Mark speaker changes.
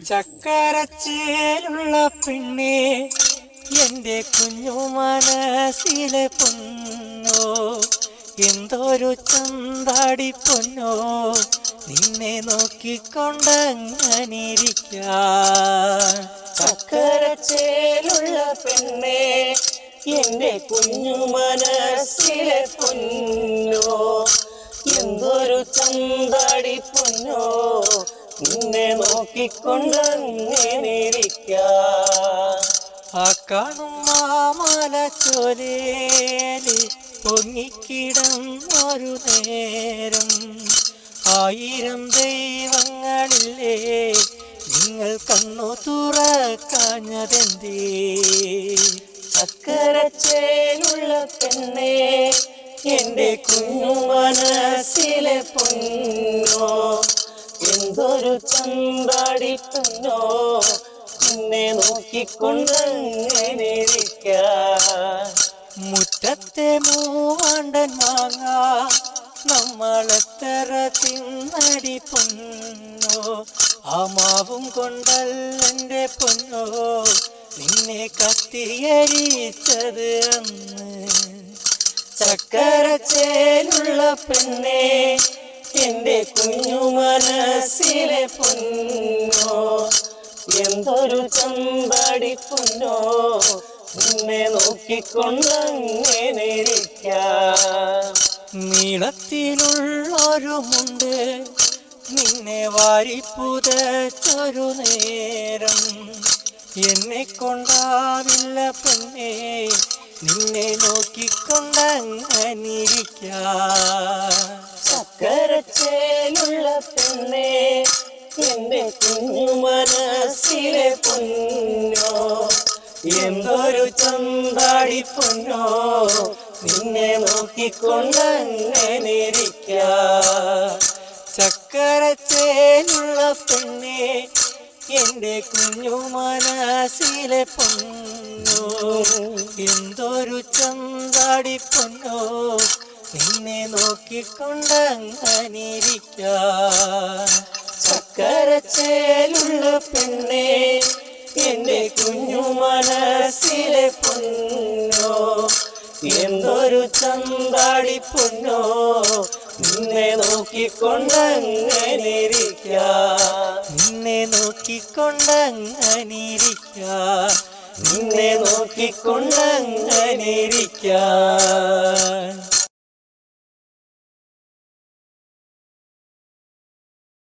Speaker 1: ചക്കരച്ചേലുള്ള പെണ്ണേ, എൻ്റെ കുഞ്ഞു മനസ്സിലെ പൊന്നോ, എന്തൊരു ചന്താടി പൊന്നോ, നിന്നെ നോക്കിക്കൊണ്ടങ്ങനിരിക്കാം.
Speaker 2: ചക്കരച്ചേലുള്ള പെണ്ണേ, എൻ്റെ കുഞ്ഞു മനസ്സിലെ പൊന്നോ, എന്തൊരു ചന്താടി പൊന്നോ, നിന്നെ നോക്കിക്കൊണ്ടങ്ങനിരിക്കാം.
Speaker 1: ആ കാണും മാമല ചോലേലി പൊങ്ങിക്കിടന്നൊരു നേരം, 1000 ദൈവങ്ങളില്ലേ, നിങ്ങൾ കണ്ണു തുറക്കാഞ്ഞതെന്തേ?
Speaker 2: ചക്കരച്ചേലുള്ള പെണ്ണേ, എൻ്റെ കുഞ്ഞു മനസ്സിലെ പൊന്നോ, എന്തൊരു ചന്താടി പൊന്നോ, നിന്നെ നോക്കിക്കൊണ്ടങ്ങനിരിക്കാം.
Speaker 1: മുറ്റത്തെ മൂവാണ്ടൻ മാങ്ങ നമ്മളെത്ര തിന്നടി പൊന്നോ, ആ മാവും കൊണ്ടല്ലെൻ്റെ പൊന്നോ, നിന്നെ കത്തിയരിച്ചത് അന്ന്.
Speaker 2: ചക്കരച്ചേലുള്ള പെണ്ണേ, എൻ്റെ കുഞ്ഞു മനസ്സിലെ പൊന്നോ, എന്തൊരു ചന്താടി പൊന്നോ, നിന്നെ നോക്കിക്കൊണ്ടങ്ങനിരിക്കാം.
Speaker 1: നീളത്തിലുള്ളൊരു മുണ്ട് നിന്നെ വാരിപ്പുതച്ചൊരു നേരം, എന്നെ കൊണ്ടാവില്ല പെണ്ണേ, നിന്നെ നോക്കിക്കൊണ്ടങ്ങനിരിക്കാം.
Speaker 2: ചക്കരച്ചേലുള്ള പെണ്ണേ, എൻ്റെ കുഞ്ഞു മനസ്സിലെ പൊന്നോ, എന്തൊരു ചന്താടി പൊന്നോ, നിന്നെ നോക്കിക്കൊണ്ടങ്ങനിരിക്കാം.
Speaker 1: ചക്കരച്ചേലുള്ള പെണ്ണേ, എൻ്റെ കുഞ്ഞു മനസ്സിലെ പൊന്നോ, എന്തൊരു ചന്താടി പൊന്നോ, നിന്നെ നോക്കിക്കൊണ്ടങ്ങനിരിക്കാം.
Speaker 2: ചക്കരച്ചേലുള്ള പെണ്ണേ, എൻ്റെ കുഞ്ഞു മനസ്സിലെ പൊന്നോ, എന്തൊരു ചന്താടി പൊന്നോ, നിന്നെ നോക്കിക്കൊണ്ടങ്ങനിരിക്കാം.
Speaker 1: നിന്നെ നോക്കിക്കൊണ്ടങ്ങനിരിക്കാം.
Speaker 2: നിന്നെ നോക്കിക്കൊണ്ടങ്ങനിരിക്കാം.